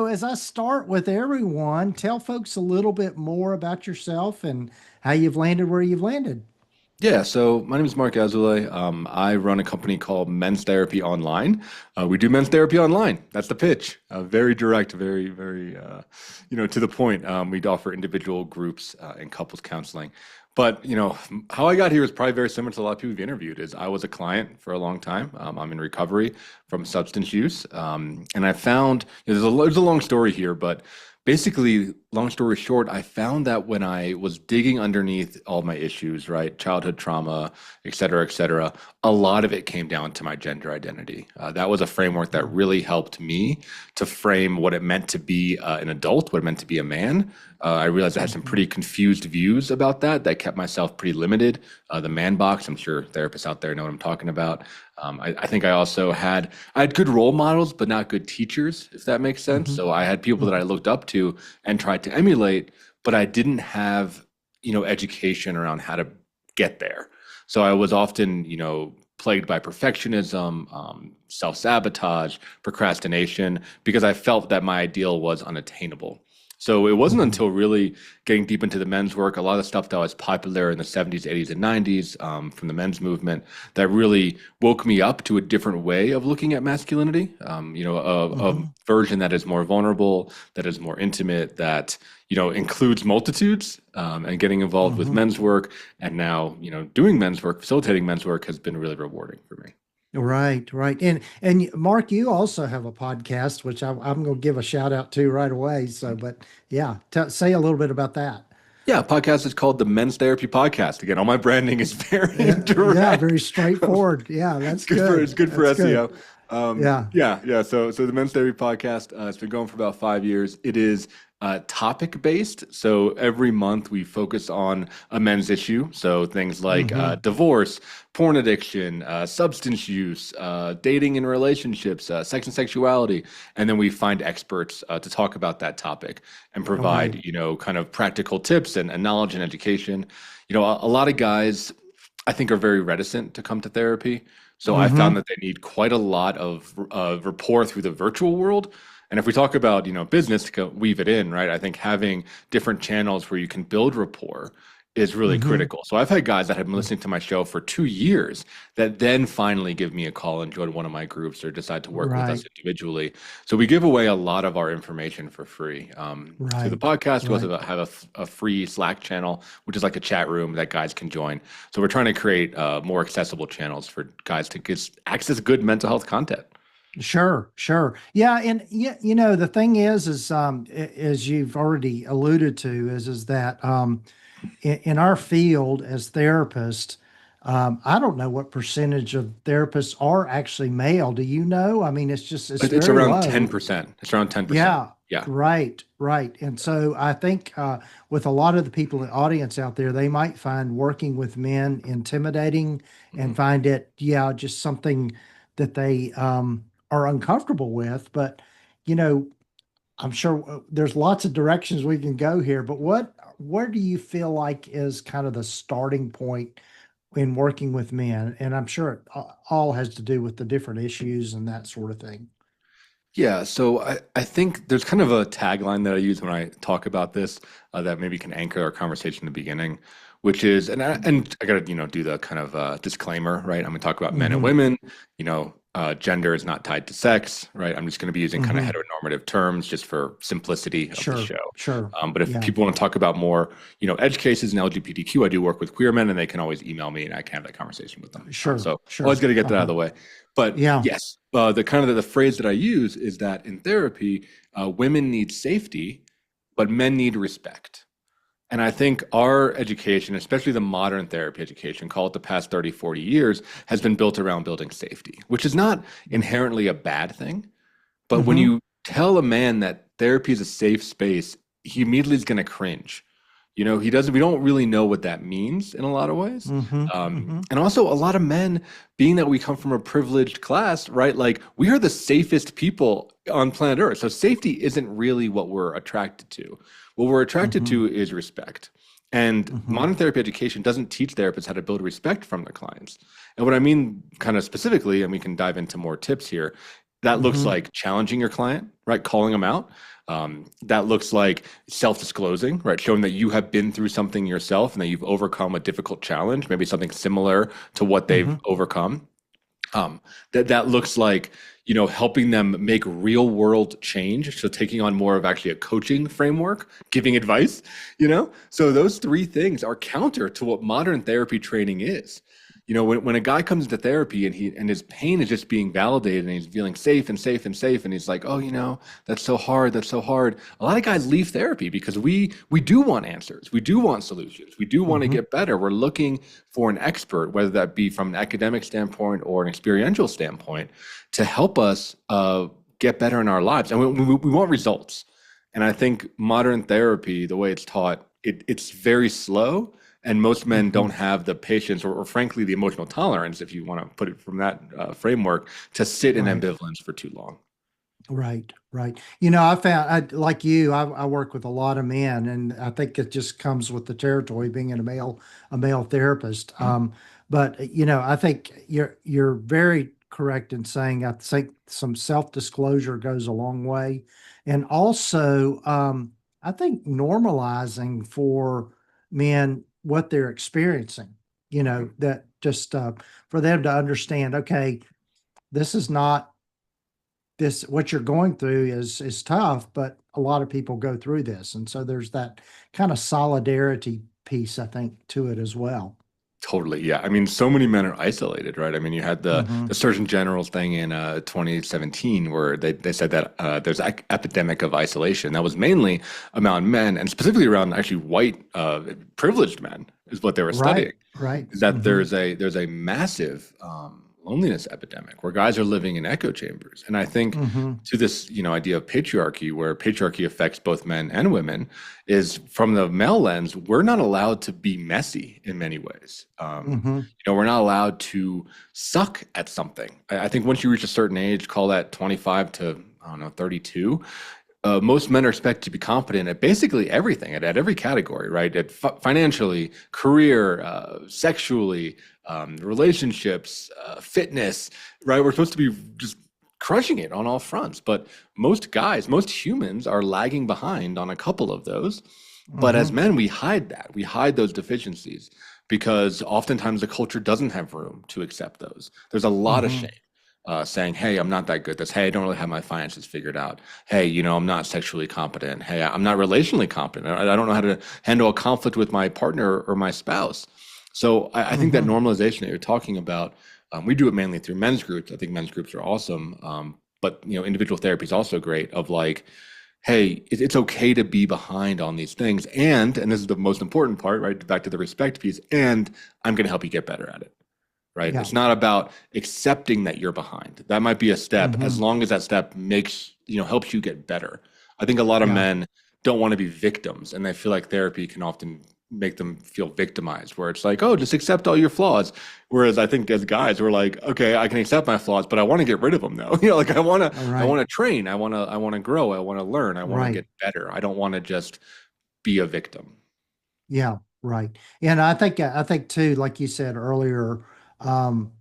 as I start with everyone, tell folks a little bit more about yourself and how you've landed where you've landed. Yeah, so my name is Marc Azoulay. I run a company called Men's Therapy Online. We do men's therapy online. That's the pitch. Very direct, very, to the point. We offer individual groups and couples counseling. But, how I got here is probably very similar to a lot of people we've interviewed. Is I was a client for a long time. I'm in recovery from substance use, and I found there's a long story here, but basically, long story short, I found that when I was digging underneath all my issues, right, childhood trauma, et cetera, a lot of it came down to my gender identity. That was a framework that really helped me to frame what it meant to be an adult, what it meant to be a man. I realized I had some pretty confused views about that kept myself pretty limited. The man box, I'm sure therapists out there know what I'm talking about. I think I had good role models, but not good teachers, if that makes sense. Hmm. So I had people that I looked up to and tried to emulate, but I didn't have, education around how to get there. So I was often, plagued by perfectionism, self-sabotage, procrastination, because I felt that my ideal was unattainable. So it wasn't Hmm. until really getting deep into the men's work, a lot of stuff that was popular in the 70s, 80s, and 90s from the men's movement that really woke me up to a different way of looking at masculinity. A Hmm. version that is more vulnerable, that is more intimate, that includes multitudes, and getting involved with Hmm. men's work, and now doing men's work, facilitating men's work has been really rewarding for me. Right, right. And Mark, you also have a podcast, which I'm going to give a shout out to right away. So, but yeah, say a little bit about that. Yeah, podcast is called the Men's Therapy Podcast. Again, all my branding is very Yeah, yeah, very direct. straightforward. Yeah, It's that's good for good. it's good for That's good. SEO. Yeah. Yeah. So the Men's Therapy Podcast, it's been going for about 5 years. It is topic based. So every month we focus on a men's issue. So things like Hmm. divorce, porn addiction, substance use, dating and relationships, sex and sexuality, and then we find experts to talk about that topic and All right. provide kind of practical tips and knowledge and education. A lot of guys I think are very reticent to come to therapy. So I found Hmm. that they need quite a lot of rapport through the virtual world. And if we talk about, business to weave it in, right? I think having different channels where you can build rapport is really Hmm. critical. So I've had guys that have been listening to my show for 2 years that then finally give me a call and join one of my groups or decide to work with us Right, individually. So we give away a lot of our information for free. Through the right, podcast, we right. also have a free Slack channel, which is like a chat room that guys can join. So we're trying to create more accessible channels for guys to get access good mental health content. Sure, sure. Yeah, and yeah, the thing as you've already alluded to, is that in our field as therapists, I don't know what percentage of therapists are actually male. Do you know? I mean, it's It's very around low. 10%. It's around 10%. Yeah, Yeah. right, right. And so I think with a lot of the people in the audience out there, they might find working with men intimidating and Mhm. find it, yeah, just something that they are uncomfortable with. But, you know, I'm sure there's lots of directions we can go here. But where do you feel like is kind of the starting point in working with men? And I'm sure it all has to do with the different issues and that sort of thing. Yeah, so I think there's kind of a tagline that I use when I talk about this that maybe can anchor our conversation in the beginning, which is, and I gotta, do the kind of disclaimer, right? I'm gonna talk about men and Hmm. women, gender is not tied to sex, right? I'm just gonna be using kind of Hmm. heteronormative terms just for simplicity of the Sure, show. sure. But if Yeah, people want to talk about more, edge cases and LGBTQ, I do work with queer men and they can always email me and I can have that conversation with them. sure, So always sure. got to get that out of Uh-huh. the way. But Yeah. yes, the kind of the phrase that I use is that in therapy, women need safety, but men need respect. And I think our education, especially the modern therapy education, call it the past 30, 40 years, has been built around building safety, which is not inherently a bad thing. But when Mm-hmm. you tell a man that therapy is a safe space, he immediately is going to cringe. He doesn't, we don't really know what that means in a lot of ways. Mm-hmm. Mm-hmm. And also, a lot of men, being that we come from a privileged class, right? Like, we are the safest people on planet Earth. So, safety isn't really what we're attracted to. What we're attracted Mm-hmm. to is respect. And Mm-hmm. modern therapy education doesn't teach therapists how to build respect from their clients. And what I mean, kind of specifically, and we can dive into more tips here, that looks Mm-hmm. like challenging your client, right? Calling them out. That looks like self-disclosing, right? Showing that you have been through something yourself and that you've overcome a difficult challenge, maybe something similar to what they've Hmm. overcome. That looks like, helping them make real world change. So taking on more of actually a coaching framework, giving advice, So those three things are counter to what modern therapy training is. When a guy comes to therapy and his pain is just being validated and he's feeling safe and safe and safe and he's like, oh, that's so hard, that's so hard. A lot of guys leave therapy because we do want answers, we do want solutions, we do want to Hmm. get better. We're looking for an expert, whether that be from an academic standpoint or an experiential standpoint, to help us get better in our lives, and we want results. And I think modern therapy, the way it's taught, it's very slow. And most men Hmm. don't have the patience or frankly, the emotional tolerance, if you want to put it from that framework, to sit in Right. ambivalence for too long. Right, right. I found, like you, I work with a lot of men, and I think it just comes with the territory being a male therapist. Mhm. But I think you're very correct in saying I think some self-disclosure goes a long way, and also I think normalizing for men what they're experiencing. That just for them to understand, okay, this is not this what you're going through is tough, but a lot of people go through this, and so there's that kind of solidarity piece, I think, to it as well. Totally. Yeah. I mean, so many men are isolated, right? I mean, you had the Hmm. Surgeon General's thing in 2017 where they said that there's an epidemic of isolation that was mainly around men and specifically around actually white privileged men is what they were Right, studying. right. Is that Hmm. there's a massive loneliness epidemic where guys are living in echo chambers. And I think Hmm. to this, idea of patriarchy, where patriarchy affects both men and women, is from the male lens, we're not allowed to be messy in many ways. Hmm. We're not allowed to suck at something. I think once you reach a certain age, call that 25 to, I don't know, 32, most men are expected to be competent at basically everything, at every category, right? Financially, career, sexually, relationships, fitness, right? We're supposed to be just crushing it on all fronts. But most guys, most humans are lagging behind on a couple of those. But as Hmm. men, we hide that. We hide those deficiencies because oftentimes the culture doesn't have room to accept those. There's a lot of shame Hmm. saying, hey, I'm not that good at this. Hey, I don't really have my finances figured out. Hey, I'm not sexually competent. Hey, I'm not relationally competent. I don't know how to handle a conflict with my partner or my spouse. So I think that Hmm. normalization that you're talking about, we do it mainly through men's groups. I think men's groups are awesome. But individual therapy is also great of like, hey, it's okay to be behind on these things. And this is the most important part, right? Back to the respect piece. And I'm going to help you get better at it, right? Yeah. It's not about accepting that you're behind. That might be a step as Hmm. long as that step makes, helps you get better. I think a lot of Yeah. men don't want to be victims and they feel like therapy can often make them feel victimized where it's like, oh, just accept all your flaws. Whereas I think as guys, we're like, okay, I can accept my flaws, but I want to get rid of them though. Like All I right. want to train. I want to grow. I want to learn. I want to Right. get better. I don't want to just be a victim. Yeah. Right. And I think too, like you said earlier, um,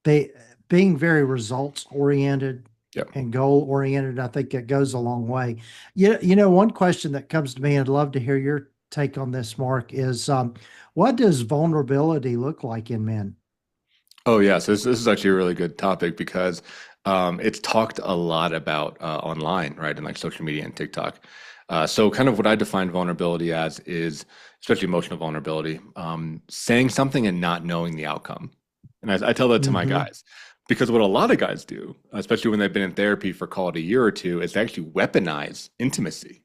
they being very results oriented Yeah. and goal oriented, I think it goes a long way. One question that comes to me, I'd love to hear your take on this, Mark, is what does vulnerability look like in men? Oh yeah, so this is actually a really good topic because it's talked a lot about online, right, and like social media and TikTok. So kind of what I define vulnerability as is, especially emotional vulnerability, saying something and not knowing the outcome. And I tell that to my Hmm. guys because what a lot of guys do, especially when they've been in therapy for call it a year or two, is they actually weaponize intimacy.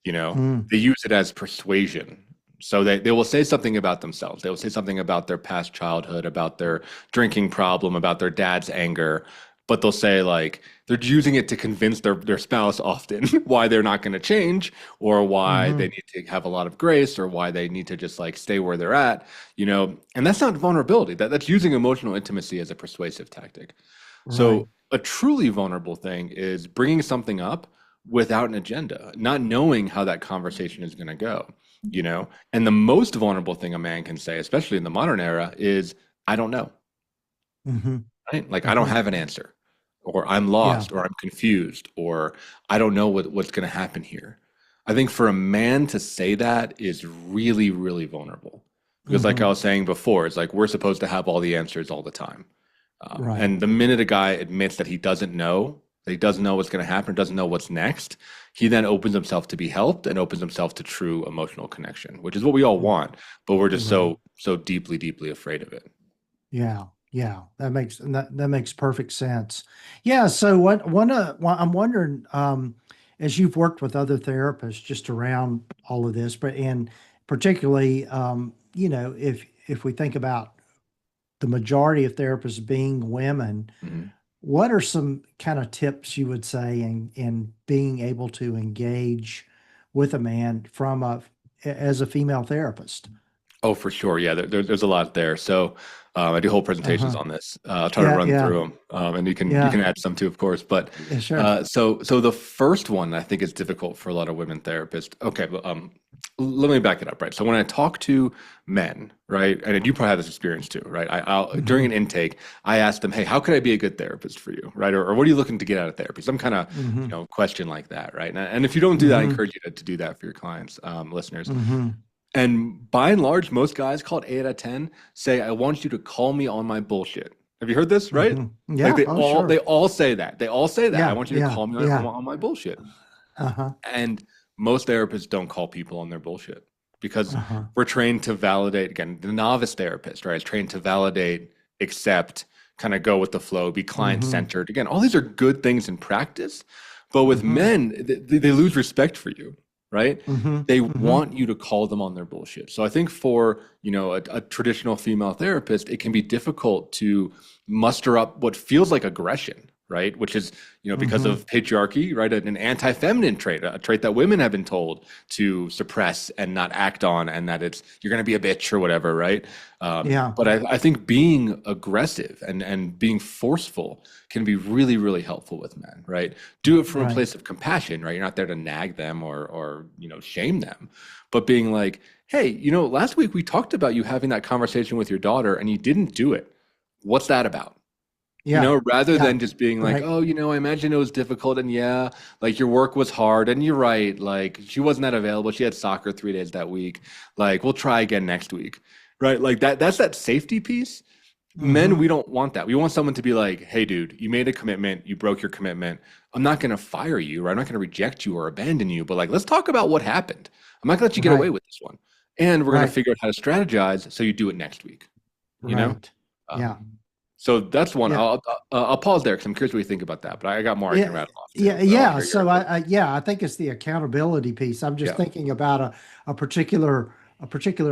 You know, Mm. they use it as persuasion. So they will say something about themselves. They will say something about their past childhood, about their drinking problem, about their dad's anger, but they'll say like they're using it to convince their spouse often why they're not going to change or why they Hmm. need to have a lot of grace or why they need to just like stay where they're at, and that's not vulnerability. That's using emotional intimacy as a persuasive tactic. Right. So a truly vulnerable thing is bringing something up without an agenda, not knowing how that conversation is going to go. And the most vulnerable thing a man can say, especially in the modern era, is, I don't know, Hmm. right? Like, I don't Hmm. have an answer. or I'm Yeah. lost, or I'm confused, or I don't know what's going to happen here. I think for a man to say that is really, really vulnerable. Because, like I Hmm. was saying before, it's like we're supposed to have all the answers all the time. Right. And the minute a guy admits that he doesn't know, that he doesn't know what's going to happen, doesn't know what's next, he then opens himself to be helped and opens himself to true emotional connection, which is what we all want, but we're just Right. so deeply, deeply afraid of it. Yeah, yeah, that makes perfect sense. Yeah, so I'm wondering, as you've worked with other therapists just around all of this, but and particularly, if we think about the majority of therapists being women, Mhm. what are some kind of tips you would say in being able to engage with a man as a female therapist? Oh, for sure. Yeah, there's a lot there. So I do whole presentations Uh-huh. on this. I'll try to Yeah, run yeah, through them, and you yeah, can add some too, of course. But yeah, sure. so the first one I think is difficult for a lot of women therapists. Okay, but let me back it up, right? So when I talk to men, right, and you probably have this experience too, right? I'll during Hmm. an intake, I ask them, hey, how could I be a good therapist for you, right? Or what are you looking to get out of therapy? Some kind of Hmm. question like that, right? And if you don't do that, I Hmm. encourage you to do that for your clients, listeners. Hmm. And by and large, most guys, call it 8 out of 10, say, I want you to call me on my bullshit. Have you heard this, right? Hmm. Like Yeah. Oh, they sure. all say that. They all say that. I Yeah. want you to Yeah. call me Yeah. on my bullshit. Uh-huh. And most therapists don't call people on their bullshit because Uh-huh. we're trained to validate, again, the novice therapist, right, is trained to validate, accept, kind of go with the flow, be client Hmm. centered. Again, all these are good things in practice, but with Hmm. men, they lose respect for you, right? Hmm. They Hmm. want you to call them on their bullshit. So I think for, a traditional female therapist, it can be difficult to muster up what feels like aggression, right? Which is, because Hmm. of patriarchy, right? An anti-feminine trait, a trait that women have been told to suppress and not act on, and that you're going to be a bitch or whatever, right? Yeah. But I think being aggressive and being forceful can be really, really helpful with men, right? Do it from a Right. place of compassion, right? You're not there to nag them or shame them, but being like, hey, last week we talked about you having that conversation with your daughter and you didn't do it. What's that about? Yeah. Rather Yeah. than just being like, Right. oh, I imagine it was difficult and yeah, like your work was hard and you're right. Like she wasn't that available. She had soccer 3 days that week. Like we'll try again next week. Right. Like that's that safety piece. Men, we Hmm. don't want that. We want someone to be like, hey, dude, you made a commitment. You broke your commitment. I'm not going to fire you, or I'm not going to reject you or abandon you. But like, let's talk about what happened. I'm not going to let you get away Right. with this one. And we're going to Right. figure out how to strategize so you do it next week, you know? Right. Yeah. Um, so that's one. Yeah. I'll pause there because I'm curious what you think about that. But I got more I can Yeah, rattle off yeah, too. But I want to yeah. hear your So input. I think it's the accountability piece. I'm just Yeah. thinking about a particular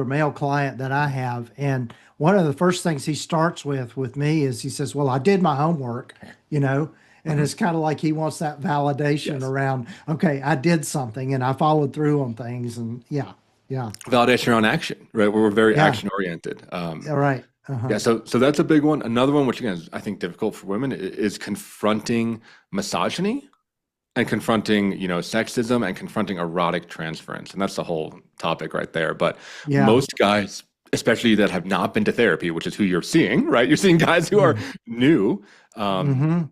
male client that I have, and one of the first things he starts with me is he says, "Well, I did my homework," you know, and Mhm. it's kind of like he wants that validation Yes. around, okay, I did something and I followed through on things, and yeah, yeah, Validation around action, right? We're very yeah, action oriented. yeah, right, uh-huh, Yeah, so that's a big one. Another one, which again is I think difficult for women, is confronting misogyny and confronting, sexism and confronting erotic transference. And that's the whole topic right there. But yeah, most guys, especially that have not been to therapy, which is who you're seeing, right? You're seeing guys who are mm, new. Um, mm-hmm,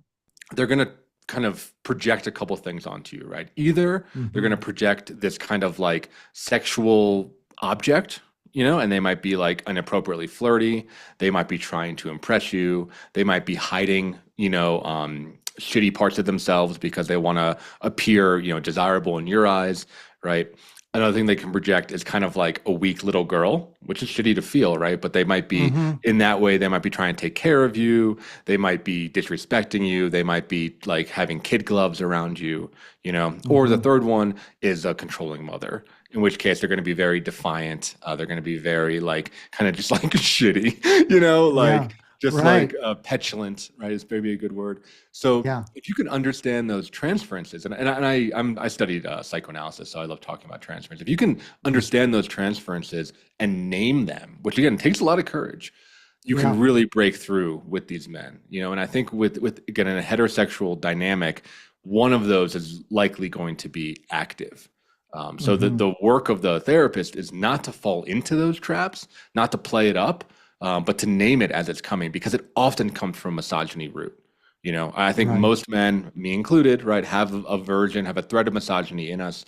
they're going to kind of project a couple things onto you, right? Either they're going mm-hmm, to project this kind of like sexual object, and they might be like inappropriately flirty. They might be trying to impress you. They might be hiding, shitty parts of themselves because they want to appear, desirable in your eyes, right? Another thing they can project is kind of like a weak little girl, which is shitty to feel, right? But they might be mm-hmm, in that way, they might be trying to take care of you. They might be disrespecting you. They might be like having kid gloves around you, Or the mm-hmm, third one is a controlling mother, in which case they're going to be very defiant. They're going to be very like kind of just like shitty, yeah, like just like right, petulant, right? Is maybe a good word. So yeah, if you can understand those transferences, I studied psychoanalysis, so I love talking about transference. If you can mm, understand those transferences and name them, which again takes a lot of courage, you can yeah, really break through with these men, And I think with again in a heterosexual dynamic, one of those is likely going to be active. So mm-hmm, the work of the therapist is not to fall into those traps, not to play it up, but to name it as it's coming, because it often comes from misogyny root. I think Right. most men, me included, right, have a version, have a thread of misogyny in us.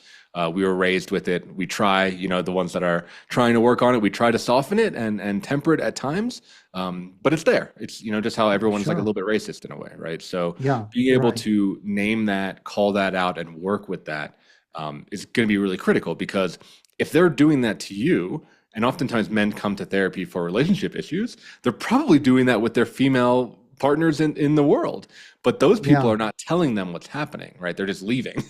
We were raised with it. We try, the ones that are trying to work on it, we try to soften it and temper it at times. But it's there. It's, just how everyone's like a Sure. little bit racist in a way, right? So Yeah. being able Right. to name that, call that out, and work with that is going to be really critical because if they're doing that to you, and oftentimes men come to therapy for relationship issues, they're probably doing that with their female partners in the world. But those people Yeah. are not telling them what's happening, right? They're just leaving.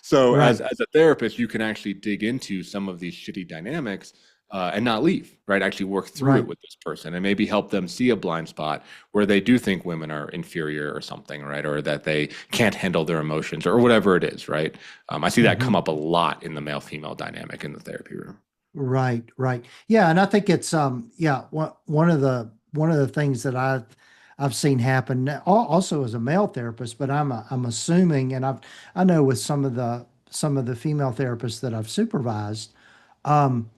So Right. as a therapist, you can actually dig into some of these shitty dynamics and not leave, right? Actually work through it Right. with this person and maybe help them see a blind spot where they do think women are inferior or something, right? Or that they can't handle their emotions or whatever it is, right? I see that come Hmm. up a lot in the male-female dynamic in the therapy room. Right. Right. Yeah. And I think it's yeah, one of the things that I've seen happen also as a male therapist, but I'm assuming, and I know with some of the female therapists that I've supervised, um,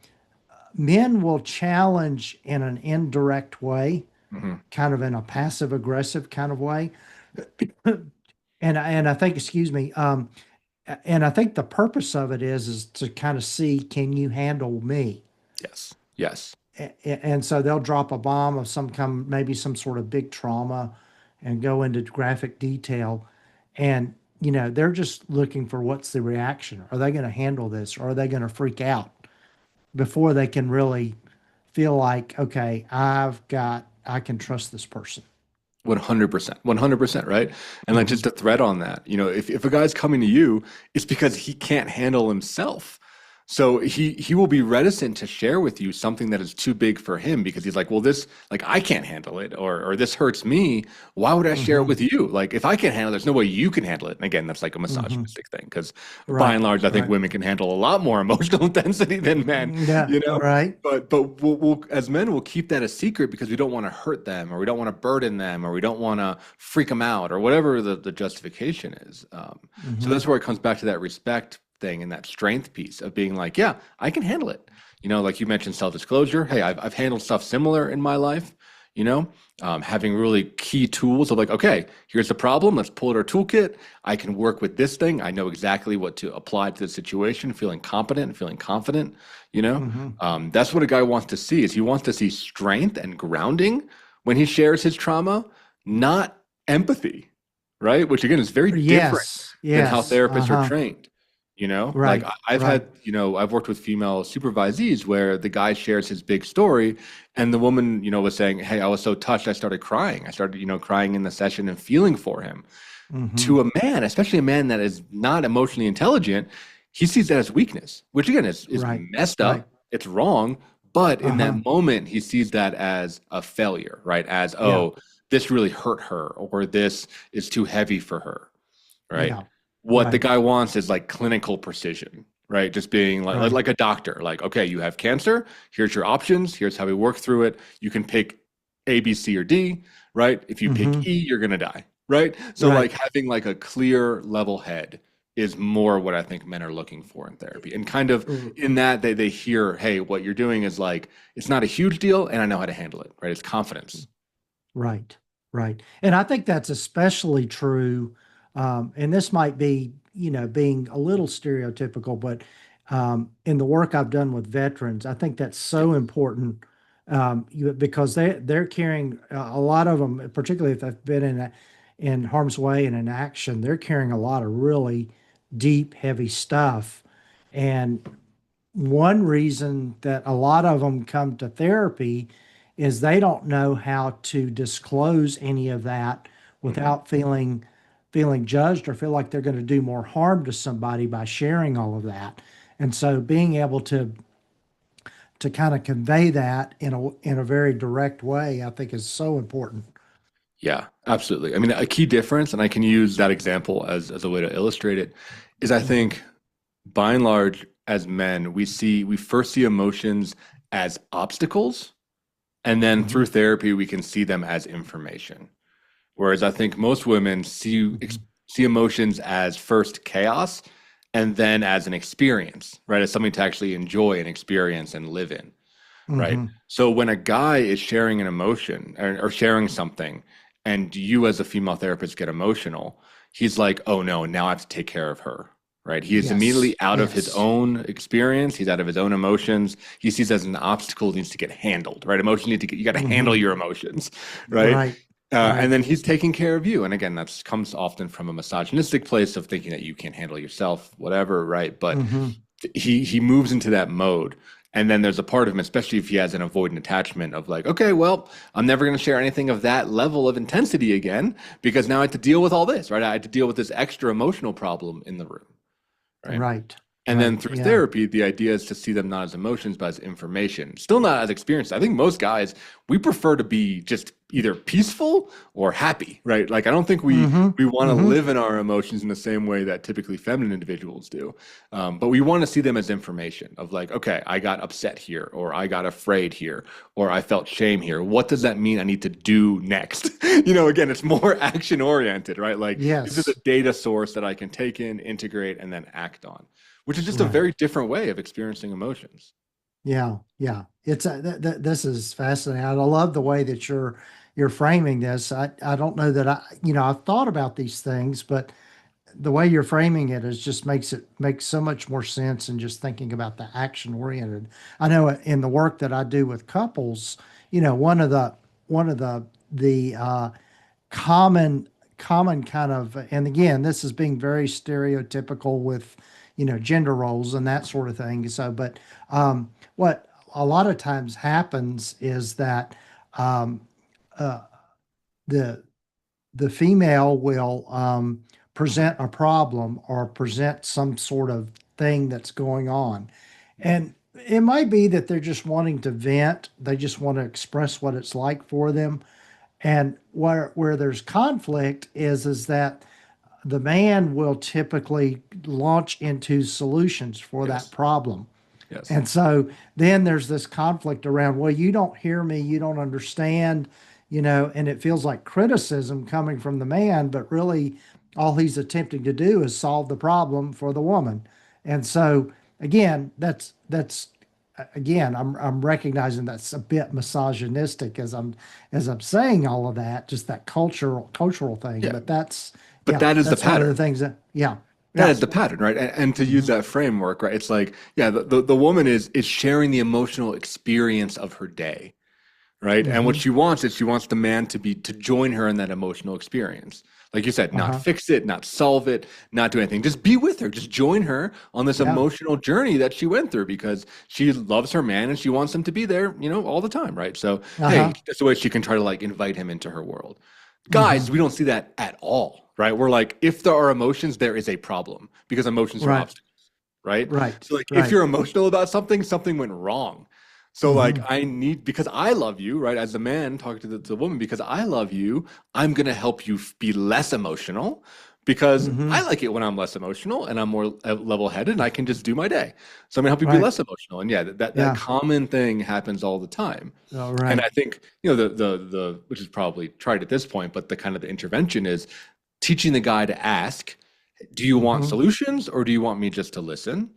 men will challenge in an indirect way, Hmm. kind of in a passive aggressive kind of way. And I think, excuse me, and I think the purpose of it is to kind of see, can you handle me? Yes. Yes. And so they'll drop a bomb of some kind, maybe some sort of big trauma, and go into graphic detail. And they're just looking for, what's the reaction? Are they going to handle this? Or are they going to freak out before they can really feel like, okay, I can trust this person? 100%, 100%, right? And like Hmm. just a thread on that, if a guy's coming to you, it's because he can't handle himself. So he will be reticent to share with you something that is too big for him because he's like, well, this like I can't handle it or this hurts me. Why would I share it Hmm. with you? Like if I can't handle it, there's no way you can handle it. And again, that's like a Hmm. misogynistic thing because by Right. and large, I think Right. women can handle a lot more emotional intensity than men, Yeah. you know? Right. But we'll as men we'll keep that a secret because we don't want to hurt them or we don't want to burden them or we don't want to freak them out or whatever the justification is. So Hmm. that's where it comes back to that respect thing and that strength piece of being like, yeah, I can handle it. Like you mentioned self-disclosure. Hey, I've handled stuff similar in my life. You know, having really key tools of like, okay, here's the problem. Let's pull out our toolkit. I can work with this thing. I know exactly what to apply to the situation. Feeling competent and feeling confident. You know, Hmm. that's what a guy wants to see. Is he wants to see strength and grounding when he shares his trauma, not empathy, right? Which again is very different Yes. than how Yes. therapists are Uh-huh. trained. Like Right. I've Right. had, I've worked with female supervisees where the guy shares his big story and the woman, was saying, hey, I was so touched, I started crying. I started, crying in the session and feeling for him. Hmm. To a man, especially a man that is not emotionally intelligent, he sees that as weakness, which again is Right. messed Right. up. It's wrong. But in that Uh-huh. moment, he sees that as a failure, right? As, Yeah. oh, this really hurt her, or this is too heavy for her, right? Yeah. What the Right. guy wants is like clinical precision, right? Just being like, like, Right. like a doctor, like, okay, you have cancer. Here's your options. Here's how we work through it. You can pick A, B, C, or D, right? If you pick Hmm. E, you're gonna die, right? So like Right. having like a clear level head is more what I think men are looking for in therapy. And kind of R- in that they hear, hey, what you're doing is like, it's not a huge deal and I know how to handle it, right? It's confidence. Right. Right. And I think that's especially true. And this might be, being a little stereotypical, but in the work I've done with veterans, I think that's Yeah. so important, because they're carrying, a lot of them, particularly if they've been in harm's way and in action, they're carrying a lot of really deep, heavy stuff. And one reason that a lot of them come to therapy is they don't know how to disclose any of that Mhm. without feeling judged, or feel like they're going to do more harm to somebody by sharing all of that. And so being able to kind of convey that in a very direct way, I think, is so important. Yeah, absolutely. I mean, a key difference, and I can use that example as a way to illustrate it, is I Mhm. think by and large, as men, we first see emotions as obstacles, and then through Mhm. therapy, we can see them as information. Whereas I think most women Mhm. see emotions as first chaos and then as an experience, right? As something to actually enjoy and experience and live in, right? Mhm. So when a guy is sharing an emotion or sharing something and you as a female therapist get emotional, he's like, oh no, now I have to take care of her, right? He is Yes. immediately out of his Yes. own experience. He's out of his own emotions. He sees as an obstacle that needs to get handled, right? Emotions need to get, you got to handle Hmm. your emotions, right? Right. And Right. then he's taking care of you. And again, that comes often from a misogynistic place of thinking that you can't handle yourself, whatever, right? But Hmm. he moves into that mode. And then there's a part of him, especially if he has an avoidant attachment of like, okay, well, I'm never going to share anything of that level of intensity again because now I have to deal with all this, right? I have to deal with this extra emotional problem in the room, right? Right. And then Right. through Yeah. therapy, the idea is to see them not as emotions, but as information. Still not as experience. I think most guys, we prefer to be just either peaceful or happy, right? Like I don't think Hmm. we want to Hmm. live in our emotions in the same way that typically feminine individuals do. But we want to see them as information of like, okay, I got upset here, or I got afraid here, or I felt shame here. What does that mean I need to do next? Again, it's more action oriented, right? Like this is a Yes. data source that I can take in, integrate, and then act on, which is just a Right. very different way of experiencing emotions. Yeah. Yeah. It's this is fascinating. I love the way that you're framing this. I don't know that I've thought about these things, but the way you're framing it is just makes so much more sense than just thinking about the action oriented. I know in the work that I do with couples, one of the common kind of, and again, this is being very stereotypical with gender roles and that sort of thing. So, but what a lot of times happens is that um, uh, the the female will present a problem or present some sort of thing that's going on. And it might be that they're just wanting to vent, they just want to express what it's like for them. And where there's conflict is that the man will typically launch into solutions for that Yes. problem. Yes. And so then there's this conflict around, well, you don't hear me, you don't understand, and it feels like criticism coming from the man, but really all he's attempting to do is solve the problem for the woman. And so again, that's again, I'm recognizing that's a bit misogynistic as I'm saying all of that, just that cultural thing. Yeah. But that's But yeah, that is the that's one of the pattern. things that yeah, That yeah. is the pattern, right? And to use Hmm. that framework, right? It's like, yeah, the woman is sharing the emotional experience of her day, right? And what Hmm. she wants is she wants the man to join her in that emotional experience. Like you said, not Uh-huh. fix it, not solve it, not do anything. Just be with her. Just join her on this Yeah. emotional journey that she went through because she loves her man and she wants him to be there, all the time, right? So, hey, Uh-huh. that's the way she can try to like invite him into her world. Hmm. Guys, we don't see that at all, right? We're like, if there are emotions, there is a problem because emotions are Right. obstacles, right? Right. So, like, if Right. you're emotional about something, something went wrong. So, like, Hmm. because I love you, right? As a man talking to the woman, because I love you, I'm going to help you be less emotional because I Hmm. like it when I'm less emotional and I'm more level-headed and I can just do my day. So, I'm going to help you be Right. less emotional. And yeah, that Yeah. common thing happens all the time. All And right. I think, the which is probably tried at this point, but the kind of the intervention is teaching the guy to ask, do you want Hmm. solutions or do you want me just to listen?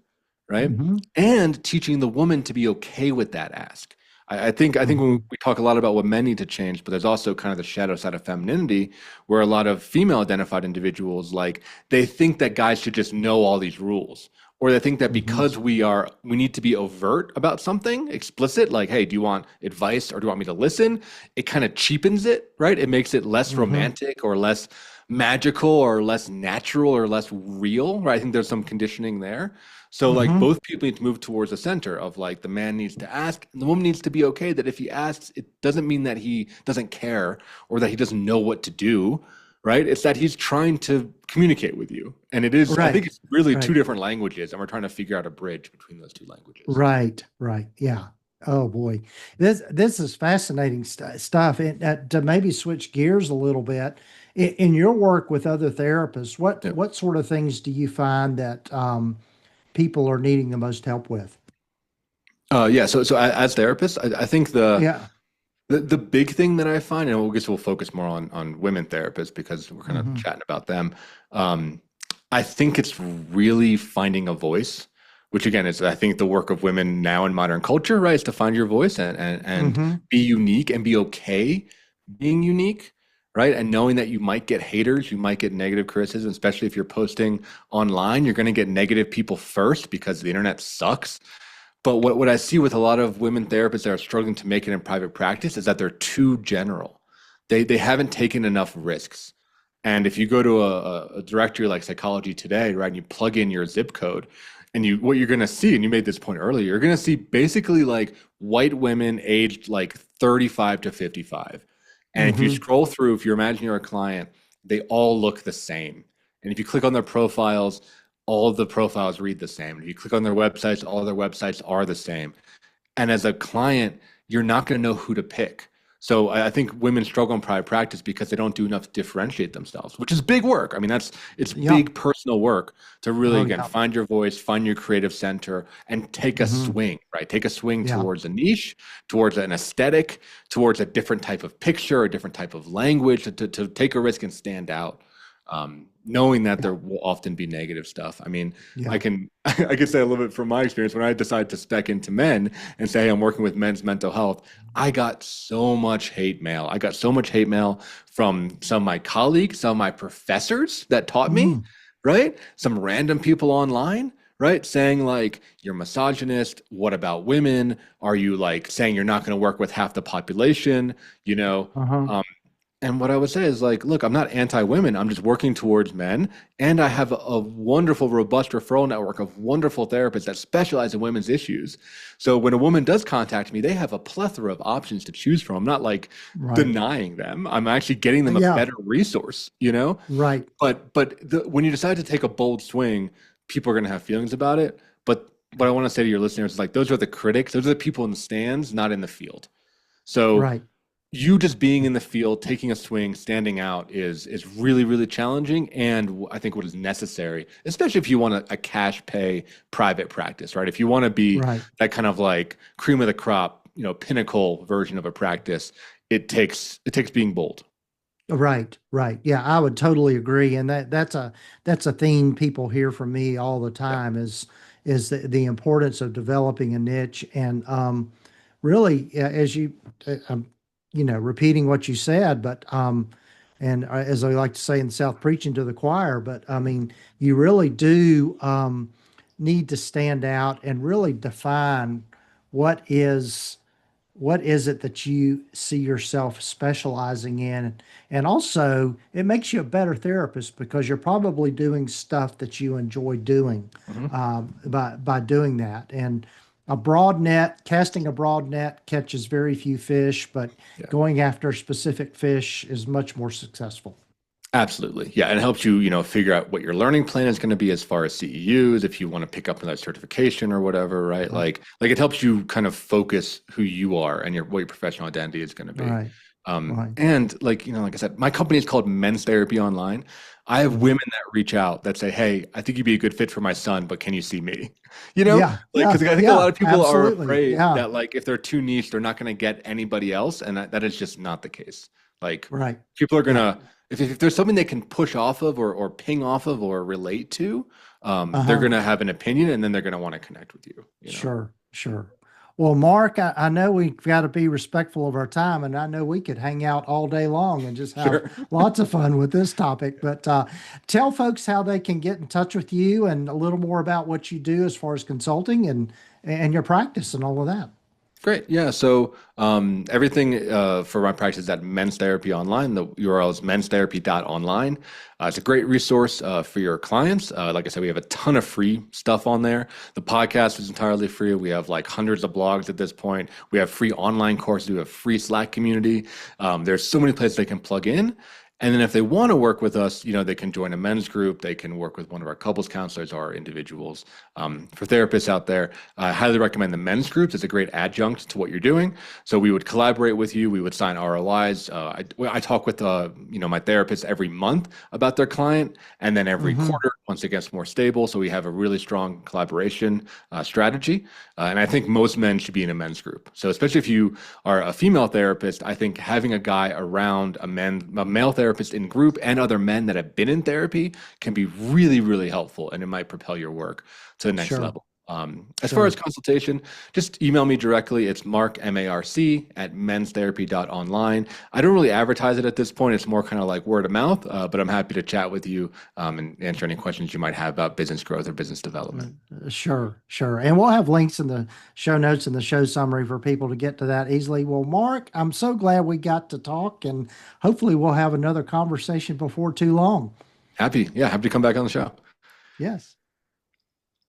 Right. Hmm. And teaching the woman to be okay with that ask. I think when Hmm. we talk a lot about what men need to change, but there's also kind of the shadow side of femininity where a lot of female identified individuals like they think that guys should just know all these rules. Or they think that Hmm. because we need to be overt about something, explicit, like, hey, do you want advice or do you want me to listen? It kind of cheapens it, right? It makes it less Hmm. romantic or less magical or less natural or less real, right? I think there's some conditioning there. So like Hmm. both people need to move towards the center of like the man needs to ask and the woman needs to be okay that if he asks, it doesn't mean that he doesn't care or that he doesn't know what to do, right? It's that he's trying to communicate with you. And it is, I think Right. it's really two Right. different languages and we're trying to figure out a bridge between those two languages. Right. Right. Yeah. Oh boy, this is fascinating stuff. And to maybe switch gears a little bit, in your work with other therapists, what Yeah. what sort of things do you find that people are needing the most help with? Yeah. So as therapists, I think Yeah. the big thing that I find, and we'll focus more on women therapists because we're kind of Hmm. chatting about them. Um, I think it's really finding a voice, which again is I think the work of women now in modern culture, right? Is to find your voice and Hmm. be unique and be okay being unique, right? And knowing that you might get haters, you might get negative criticism, especially if you're posting online, you're going to get negative people first because the internet sucks. But what I see with a lot of women therapists that are struggling to make it in private practice is that they're too general. They haven't taken enough risks. And if you go to a directory like Psychology Today, right, and you plug in your zip code, and you what you're going to see, and you made this point earlier, you're going to see basically like white women aged like 35 to 55. And if you Hmm. scroll through, if you imagine you're a client, they all look the same. And if you click on their profiles, all of the profiles read the same. If you click on their websites, all their websites are the same. And as a client, you're not going to know who to pick. So I think women struggle in private practice because they don't do enough to differentiate themselves, which is big work. I mean, it's Yeah. big personal work to really, Oh, again, yeah. find your voice, find your creative center, and take a Hmm. swing, right? Take a swing Yeah. towards a niche, towards an aesthetic, towards a different type of picture, a different type of language, to take a risk and stand out. Knowing that Yeah. there will often be negative stuff. I mean, I Yeah. can I can say a little bit from my experience when I decided to spec into men and say, hey, I'm working with men's mental health. I got so much hate mail. I got so much hate mail from some of my colleagues, some of my professors that taught me, Mm. right? Some random people online, right? Saying like, you're misogynist. What about women? Are you like saying you're not going to work with half the population? You know, Uh-huh. um, and what I would say is like, look, I'm not anti-women. I'm just working towards men. And I have a wonderful, robust referral network of wonderful therapists that specialize in women's issues. So when a woman does contact me, they have a plethora of options to choose from. I'm not like Right. denying them. I'm actually getting them a Yeah. better resource, you know? Right. When you decide to take a bold swing, people are going to have feelings about it. But what I want to say to your listeners is like, those are the critics. Those are the people in the stands, not in the field. So Right. you just being in the field, taking a swing, standing out is really, really challenging, and I think what is necessary, especially if you want a cash pay private practice, right? If you want to be Right. that kind of like cream of the crop, pinnacle version of a practice, it takes being bold. Right, right. Yeah, I would totally agree. And that's a theme people hear from me all the Yeah. time is the importance of developing a niche and really as you repeating what you said, but and as I like to say in the South, preaching to the choir, but I mean, you really do need to stand out and really define what is what is it that you see yourself specializing in? And also, it makes you a better therapist because you're probably doing stuff that you enjoy doing Mhm. by doing that. And a broad net, casting a broad net catches very few fish, but Yeah. going after specific fish is much more successful. Absolutely. Yeah. And it helps you, figure out what your learning plan is going to be as far as CEUs, if you want to pick up another certification or whatever, right? Right, Like it helps you kind of focus who you are and what your professional identity is going to be. right, right. And like I said, my company is called Men's Therapy Online. I have Hmm. women that reach out that say, hey, I think you'd be a good fit for my son, but can you see me? Yeah, Like, yeah, because I think a yeah, lot of people are absolutely. afraid Yeah, that like if they're too niche, they're not going to get anybody else. And that is just not the case. Like right. people are Yeah. gonna if there's something they can push off of or ping off of or relate to, they're Uh-huh. gonna have an opinion and then they're gonna want to connect with you. Sure, sure. Well, Mark, I know we've got to be respectful of our time, and I know we could hang out all day long and just have Sure. lots of fun with this topic. But tell folks how they can get in touch with you and a little more about what you do as far as consulting and your practice and all of that. Great. Yeah. So everything for my practice is at Men's Therapy Online. The URL is menstherapy.online. It's a great resource for your clients. Like I said, we have a ton of free stuff on there. The podcast is entirely free. We have like hundreds of blogs at this point. We have free online courses. We have free Slack community. There's so many places they can plug in. And then if they want to work with us, they can join a men's group. They can work with one of our couples counselors or individuals. For therapists out there, I highly recommend the men's groups. It's a great adjunct to what you're doing. So we would collaborate with you. We would sign ROIs. I talk with my therapist every month about their client, and then every Hmm. quarter once it gets more stable. So we have a really strong collaboration strategy. And I think most men should be in a men's group. So especially if you are a female therapist, I think having a guy around a male therapist in group and other men that have been in therapy can be really, really helpful, and it might propel your work to the next Sure. level. As far as Sure. consultation, just email me directly. It's Mark, M-A-R-C, at menstherapy.online. I don't really advertise it at this point. It's more kind of like word of mouth, but I'm happy to chat with you and answer any questions you might have about business growth or business development. Sure, sure. And we'll have links in the show notes and the show summary for people to get to that easily. Well, Mark, I'm so glad we got to talk, and hopefully we'll have another conversation before too long. Happy to come back on the show. Yes.